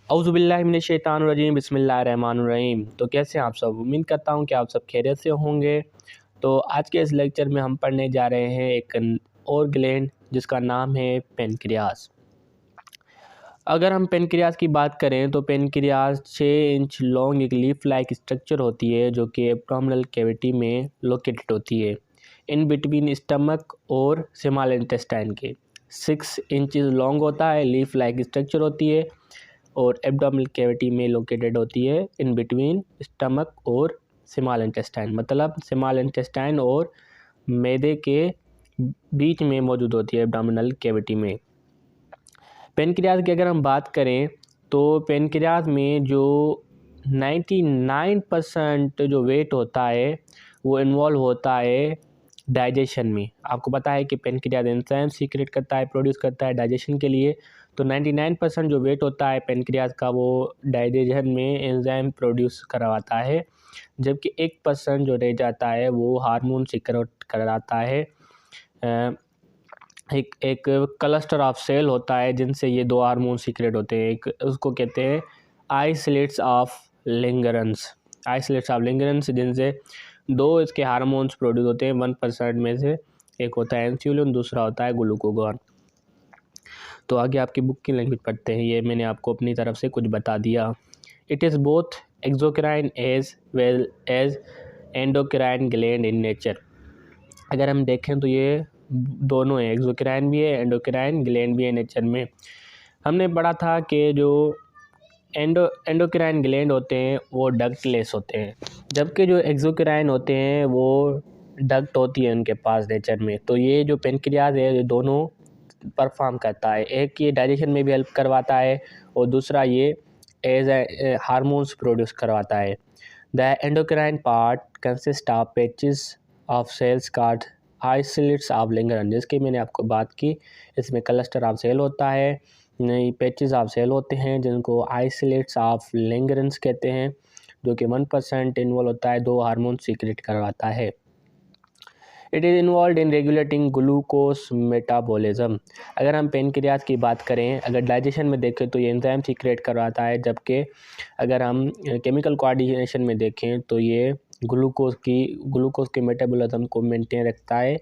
औज़ुबिल्लाहि बिस्मिल्लाहिर्रहमानिर्रहीम। तो कैसे हैं आप सब? उम्मीद करता हूँ कि आप सब खैरियत से होंगे। तो आज के इस लेक्चर में हम पढ़ने जा रहे हैं एक और ग्लैंड जिसका नाम है पेनक्रियास। अगर हम पेनक्रियास की बात करें तो पेनक्रियास 6 इंच लॉन्ग एक लीफ लाइक स्ट्रक्चर होती है जो कि एब्डोमिनल कैविटी में लोकेटेड होती है इन बिटवीन स्टमक और स्मॉल इंटेस्टाइन के। 6 इंच लॉन्ग होता है, लीफ लाइक स्ट्रक्चर होती है और एब्डोमिनल कैविटी में लोकेटेड होती है इन बिटवीन स्टमक और स्मॉल इंटेस्टाइन, मतलब स्मॉल इंटेस्टाइन और मैदे के बीच में मौजूद होती है एब्डोमिनल कैविटी में। पेनक्रियास की अगर हम बात करें तो पेनक्रियास में जो 99% जो वेट होता है वो इन्वॉल्व होता है डाइजेशन में। आपको पता है कि पेनक्रियास एंजाइम सीक्रेट करता है, प्रोड्यूस करता है डाइजेशन के लिए। तो 99% जो वेट होता है पेनक्रियास का वो डाइजेशन में एंजाइम प्रोड्यूस करवाता है, जबकि 1% जो रह जाता है वो हार्मोन सीक्रेट कराता है। एक क्लस्टर ऑफ सेल होता है जिनसे ये दो हार्मोन सीक्रेट होते हैं। एक उसको कहते हैं आइसोलेट्स ऑफ लिंगरेंस, जिनसे दो इसके हार्मोन्स प्रोड्यूस होते हैं 1% में से। एक होता है इंसुलिन, दूसरा होता है ग्लूकागॉन। तो आगे आपकी बुक की लैंग्वेज पढ़ते हैं, ये मैंने आपको अपनी तरफ से कुछ बता दिया। It is both exocrine as well as endocrine gland in nature. अगर हम देखें तो ये दोनों है, एक्सोक्राइन भी है, एंडोक्राइन ग्लैंड भी है नेचर में। हमने पढ़ा था कि जो एंडोक्राइन ग्लैंड होते हैं वो डक्टलेस होते हैं, जबकि जो एक्सोक्राइन होते हैं वो डक्ट होती है उनके पास नेचर में। तो ये जो पेनक्रियास है ये दोनों परफॉर्म करता है, एक ये डाइजेशन में भी हेल्प करवाता है और दूसरा ये एज हार्मोन्स प्रोड्यूस करवाता है। The endocrine part consist of patches of cells called islets of Langerhans, जिसकी मैंने आपको बात की। इसमें क्लस्टर ऑफ सेल होता है, नई पैचेस ऑफ सेल होते हैं जिनको आइसोलेट्स ऑफ लिंगरेंस कहते हैं, जो कि 1% इन्वॉल्व होता है, दो हार्मोन सीक्रेट करवाता है। It is involve in regulating glucose metabolism. अगर हम पेनक्रियास की बात करें, अगर डाइजेशन में देखें तो ये एंजाइम सीक्रेट करवाता है, जबकि अगर हम केमिकल कोऑर्डिनेशन में देखें तो ये ग्लूकोज के मेटाबॉलिज्म को मेंटेन रखता है,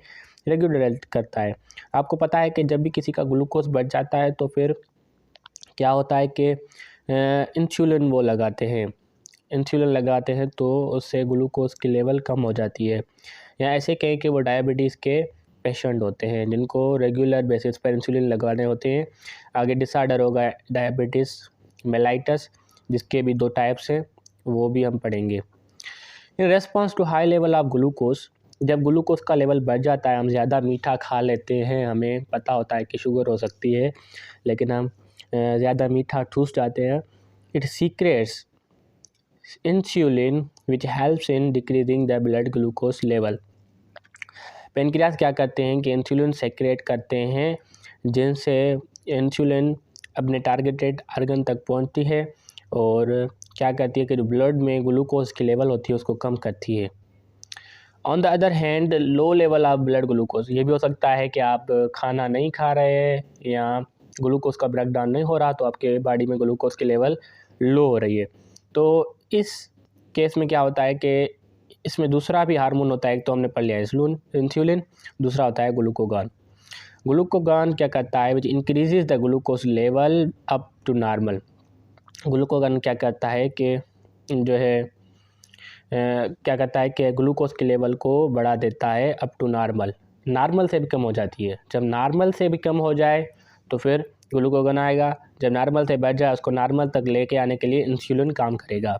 रेगुलेट करता है। आपको पता है कि जब भी किसी का ग्लूकोज बढ़ जाता है तो फिर क्या होता है कि इंसुलिन लगाते हैं तो उससे ग्लूकोज की लेवल कम हो जाती है। या ऐसे कहें कि वो डायबिटीज़ के पेशेंट होते हैं जिनको रेगुलर बेसिस पर इंसुलिन लगाने होते हैं। आगे डिसऑर्डर होगा डायबिटीज़ मेलाइटस, जिसके भी 2 टाइप्स हैं, वो भी हम पढ़ेंगे। In response to high level of glucose, जब ग्लूकोज का लेवल बढ़ जाता है, हम ज़्यादा मीठा खा लेते हैं, हमें पता होता है कि शुगर हो सकती है लेकिन हम ज़्यादा मीठा ठूस जाते हैं। It secrets insulin which helps in decreasing the blood glucose level. Pancreas क्या करते हैं कि इंसुलिन सेक्रेट करते हैं, जिनसे इंसुलिन अपने टारगेटेड आर्गन तक पहुंचती है और क्या करती है कि जो ब्लड में ग्लूकोज की लेवल होती है उसको कम करती है। On the other hand low level of blood glucose, ये भी हो सकता है कि आप खाना नहीं खा रहे हैं या ग्लूकोज का ब्रेकडाउन नहीं हो रहा तो आपके बॉडी में ग्लूकोज की लेवल लो हो रही है। तो इस केस में क्या होता है कि इसमें दूसरा भी हार्मोन होता है, एक तो हमने पढ़ लिया इंसुलिन, दूसरा होता है ग्लूकागॉन। ग्लूकागॉन क्या करता है, which increases the glucose level up to normal. Glucagon क्या करता है कि जो है क्या करता है कि ग्लूकोज के लेवल को बढ़ा देता है अप टू नॉर्मल से भी कम हो जाती है। जब नॉर्मल से भी कम हो जाए तो फिर ग्लूकागॉन आएगा, जब नॉर्मल से बढ़ जाए उसको नॉर्मल तक लेके आने के लिए इंसुलिन काम करेगा।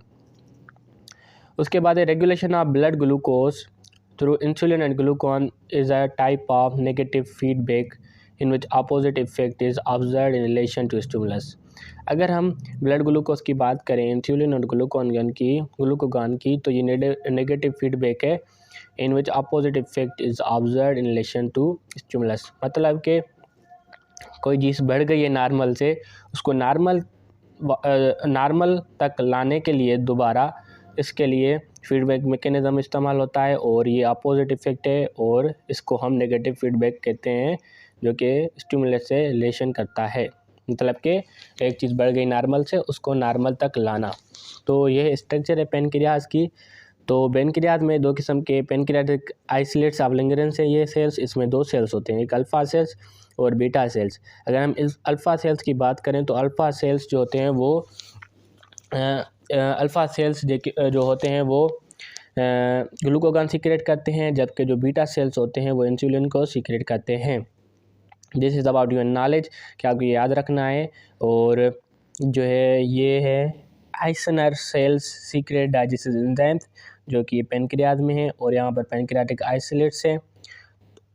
उसके बाद regulation of blood glucose through insulin and glucagon is a type of negative feedback in which opposite effect is observed in relation to stimulus. अगर हम ब्लड ग्लूकोज की बात करें इंसुलिन और ग्लूकागॉन की तो ये नेगेटिव फीडबैक है, in which opposite effect is observed in relation to stimulus. मतलब कि कोई चीज़ बढ़ गई है नॉर्मल से, उसको नॉर्मल तक लाने के लिए दोबारा इसके लिए फीडबैक मैकेनिज्म इस्तेमाल होता है और ये अपोजिट इफेक्ट है और इसको हम नेगेटिव फीडबैक कहते हैं, जो कि स्टिमुलस से रिलेशन करता है। मतलब कि एक चीज़ बढ़ गई नॉर्मल से, उसको नॉर्मल तक लाना। तो ये स्ट्रक्चर है पैनक्रियाज की। तो पैनक्रियाज में दो किस्म के पैनक्रियाटिक आइसोलेट्स ऑफ लैंगरेंस है ये सेल्स। इसमें दो सेल्स होते हैं, एक अल्फ़ा सेल्स और बीटा सेल्स। अगर हम इस अल्फ़ा सेल्स की बात करें तो अल्फ़ा सेल्स जो होते हैं वो अल्फ़ा सेल्स जो होते हैं वो ग्लूकोगन सीक्रेट करते हैं, जबकि जो बीटा सेल्स होते हैं वो इंसुलिन को सीक्रेट करते हैं। This is about your knowledge, कि आपको याद रखना है। और जो है ये है आइसनर सेल्स सीक्रेट डाइजेस्टिव एंजाइम्स, जो कि पैनक्रियाज में है, और यहाँ पर पैनक्रियाटिक आइसोलेट्स है।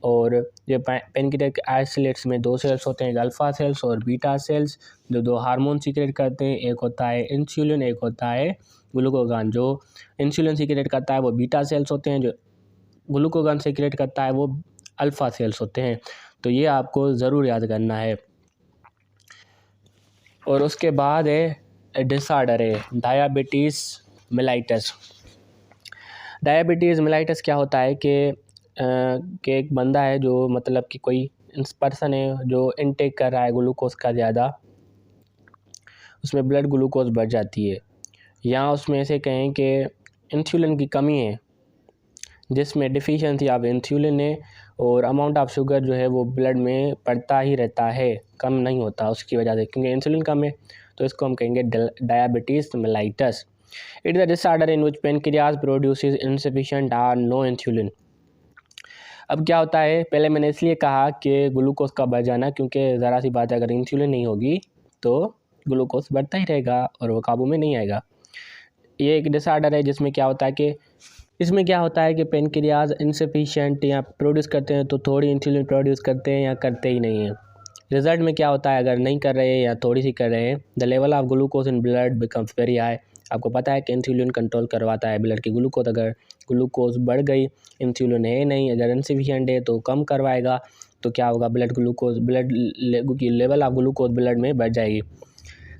और ये पैनक्रियाटिक आइसोलेट्स में दो सेल्स होते हैं, एक अल्फ़ा सेल्स और बीटा सेल्स, जो दो हार्मोन सीक्रेट करते हैं। एक होता है इंसुलिन, एक होता है ग्लूकोगन। जो इंसुलिन सीक्रेट करता है वो बीटा सेल्स होते हैं, जो ग्लूकोगन सीक्रेट करता है वो अल्फ़ा सेल्स होते हैं। तो ये आपको ज़रूर याद करना है। और उसके बाद है डिसऑर्डर है डायबिटीज़ मेलाइटस। डायबिटीज़ मेलाइटस क्या होता है कि एक बंदा है जो मतलब कि कोई पर्सन है जो इनटेक कर रहा है ग्लूकोज का ज़्यादा, उसमें ब्लड ग्लूकोज बढ़ जाती है, या उसमें से कहें कि इंसुलिन की कमी है, जिसमें डिफिशिएंसी ऑफ इंसुलिन है, और अमाउंट ऑफ शुगर जो है वो ब्लड में बढ़ता ही रहता है, कम नहीं होता उसकी वजह से, क्योंकि इंसुलिन कम है। तो इसको हम कहेंगे diabetes mellitus. It is a disorder in which pancreas produces insufficient और नो इंसुलिन। अब क्या होता है, पहले मैंने इसलिए कहा कि ग्लूकोज का बढ़ जाना, क्योंकि ज़रा सी बात है, अगर इंसुलिन नहीं होगी तो ग्लूकोज बढ़ता ही रहेगा और वो काबू में नहीं आएगा। ये एक डिसऑर्डर है जिसमें क्या होता है कि इसमें क्या होता है कि पेनक्रियाज इनसफिशिएंट या प्रोड्यूस करते हैं तो थोड़ी इंसुलिन प्रोड्यूस करते हैं या करते ही नहीं हैं। रिजल्ट में क्या होता है, अगर नहीं कर रहे हैं या थोड़ी सी कर रहे हैं, the level of glucose in blood becomes very high. आपको पता है कि इंसुलिन कंट्रोल करवाता है ब्लड की ग्लूकोज। अगर ग्लूकोज बढ़ गई, इंसुलिन है नहीं, अगर इनसफिशिएंट है तो कम करवाएगा, तो क्या होगा, ब्लड की लेवल ऑफ ग्लूकोज ब्लड में बढ़ जाएगी।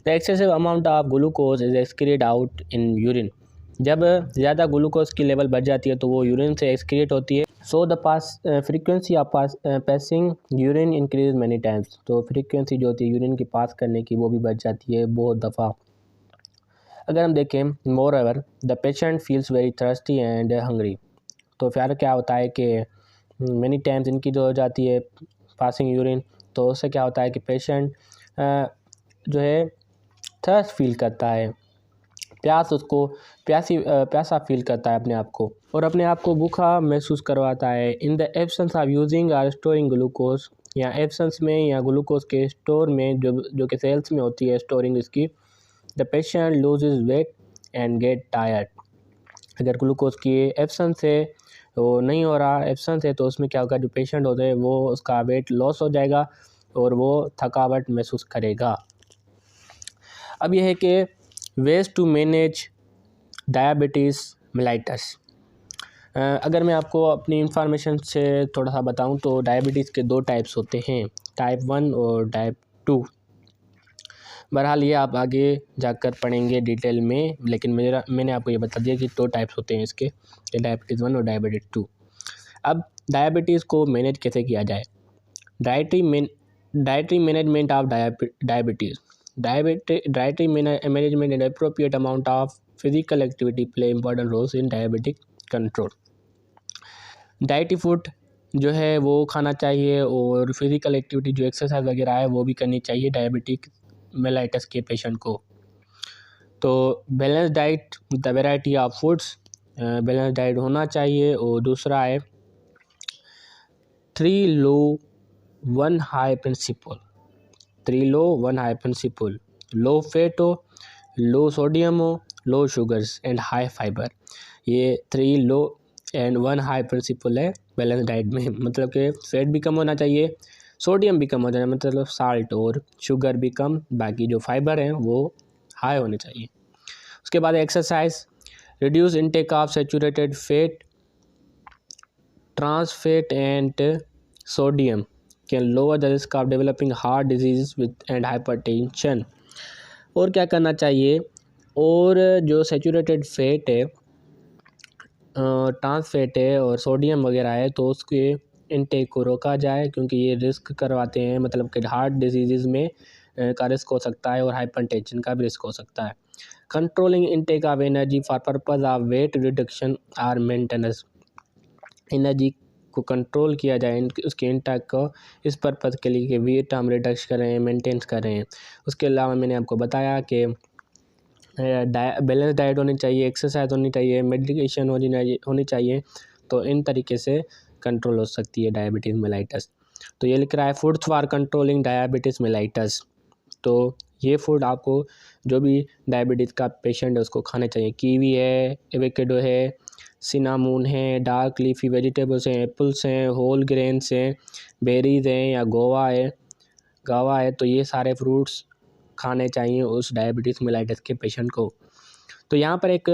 The excessive amount of glucose is excrete out in urine. जब ज़्यादा ग्लूकोज की लेवल बढ़ जाती है तो वो यूरिन से एक्सक्रीट होती है। So the frequency of passing urine increase many times. तो फ्रीक्वेंसी जो होती है यूरिन की पास करने की वो भी बढ़ जाती है बहुत दफ़ा। अगर हम देखें, moreover the patient feels very thirsty and hungry. तो फिर क्या होता है कि मैनी टाइम्स इनकी जो हो जाती है पासिंग यूरिन, तो उससे क्या होता है कि पेशेंट जो है थर्स्ट फील करता है, प्यासा फील करता है अपने आप को, और अपने आप को भूखा महसूस करवाता है। In the absence of using और स्टोरिंग ग्लूकोज, या एब्सेंस में या ग्लूकोज के स्टोर में जो कि सेल्स में होती है स्टोरिंग इसकी, the patient loses weight and get tired. अगर ग्लूकोज की एब्सेंस है, वो नहीं हो रहा, एब्सेंस है, तो उसमें क्या होगा, जो पेशेंट होते हैं वो उसका वेट लॉस हो जाएगा और वो थकावट महसूस करेगा। अब यह है कि ways to manage diabetes mellitus. अगर मैं आपको अपनी इंफॉर्मेशन से थोड़ा सा बताऊं तो डायबिटीज़ के दो टाइप्स होते हैं, टाइप 1 और टाइप 2। बहरहाल ये आप आगे जाकर पढ़ेंगे डिटेल में, लेकिन मैंने आपको ये बता दिया कि दो टाइप्स होते हैं इसके, डायबिटीज़ 1 और डायबिटीज़ 2। अब डायबिटीज़ को मैनेज कैसे किया जाए? Dietary management of diabetes. Dietary management and appropriate amount of physical activity play important roles in diabetic control. Deity food जो है वो खाना चाहिए, और फिज़िकल एक्टिविटी जो एक्सरसाइज वगैरह है वो भी करनी चाहिए डायबिटिक मेलाइटस के पेशेंट को। तो balance diet the variety of foods, balance diet होना चाहिए। और दूसरा है 3 लो 1 हाई प्रिंसिपल। 3 लो 1 हाई प्रिंसिपल, लो फैट हो, लो सोडियम हो, लो शुगर्स एंड हाई फाइबर। ये 3 लो एंड 1 हाई प्रिंसिपल है बैलेंस डाइट में। मतलब कि फैट भी कम होना चाहिए, सोडियम भी कम होना चाहिए, मतलब साल्ट, और शुगर भी कम, बाकी जो फाइबर हैं वो हाई होने चाहिए। उसके बाद exercise, reduce intake of saturated fat, trans fat and sodium can lower the risk of developing heart disease with and hypertension. और क्या करना चाहिए, और जो सेचूरेटेड फैट है, ट्रांस फैट है और सोडियम वगैरह है, तो उसके इनटेक को रोका जाए, क्योंकि ये रिस्क करवाते हैं, मतलब कि हार्ट डिजीज़ में का रिस्क हो सकता है और हाइपरटेंशन का भी रिस्क हो सकता है। Controlling intake of energy for purpose of weight reduction और मेंटेनेंस, एनर्जी को कंट्रोल किया जाए उसके इंटेक को इस पर्पज़ के लिए कि वेट हम रिडक्श करें, मेंटेन करें। उसके अलावा मैंने आपको बताया कि बैलेंस डाइट होनी चाहिए, एक्सरसाइज होनी चाहिए, मेडिकेशन होनी चाहिए। तो इन तरीके से कंट्रोल हो सकती है डायबिटीज़ मेलाइटस। तो ये लिख रहा है foods for controlling diabetes mellitus. तो ये फूड आपको जो भी डायबिटीज़ का पेशेंट है उसको खाने चाहिए। कीवी है, एवोकाडो है, सिनामून है, डार्क लीफी वेजिटेबल्स हैं, एप्पल्स हैं, होल ग्रेन्स हैं, बेरीज़ हैं या गावा है। तो ये सारे फ्रूट्स खाने चाहिए उस डायबिटीज़ मेलाइटस के पेशेंट को। तो यहाँ पर एक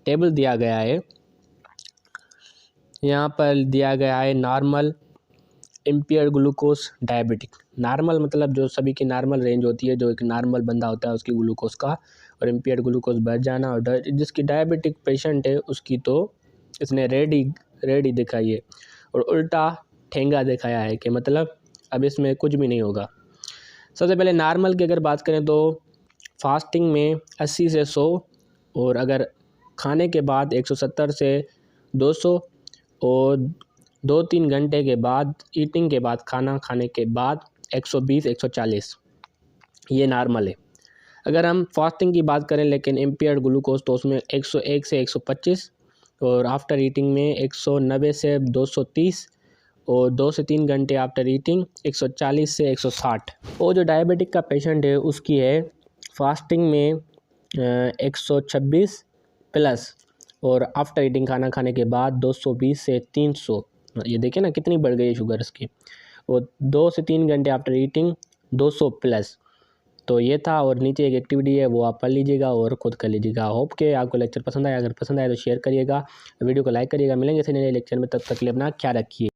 टेबल दिया गया है, यहाँ पर दिया गया है normal, impaired glucose, diabetic. Normal मतलब जो सभी की नॉर्मल रेंज होती है, जो एक नॉर्मल बंदा होता है उसकी ग्लूकोज का, और इम्पेयर्ड ग्लूकोज बढ़ जाना। और जिसकी डायबिटिक पेशेंट है उसकी तो इसने रेडी दिखाई है और उल्टा ठेंगा दिखाया है कि मतलब अब इसमें कुछ भी नहीं होगा। सबसे पहले नॉर्मल की अगर बात करें तो फास्टिंग में 80 से 100, और अगर खाने के बाद 170 से 200, और 2-3 घंटे के बाद ईटिंग के बाद, खाना खाने के बाद 120-140, ये नॉर्मल है। अगर हम फास्टिंग की बात करें लेकिन इम्पेयर्ड ग्लूकोज, तो उसमें 101 से 125, और आफ्टर ईटिंग में 190 से 230, और 2 से 3 घंटे आफ्टर ईटिंग 140 से 160। और जो डायबिटिक का पेशेंट है उसकी है फास्टिंग में 126 प्लस, और आफ्टर ईटिंग खाना खाने के बाद 220 से 300। ये देखिए ना कितनी बढ़ गई है शुगर इसकी। और 2 से 3 घंटे आफ्टर ईटिंग 200 प्लस। तो ये था, और नीचे एक एक्टिविटी है वो आप पढ़ लीजिएगा और खुद कर लीजिएगा। होप के आपको लेक्चर पसंद आया, अगर पसंद आया तो शेयर करिएगा, वीडियो को लाइक करिएगा। मिलेंगे इसी नए लेक्चर में, तब तक के लिए अपना ख्याल रखिए।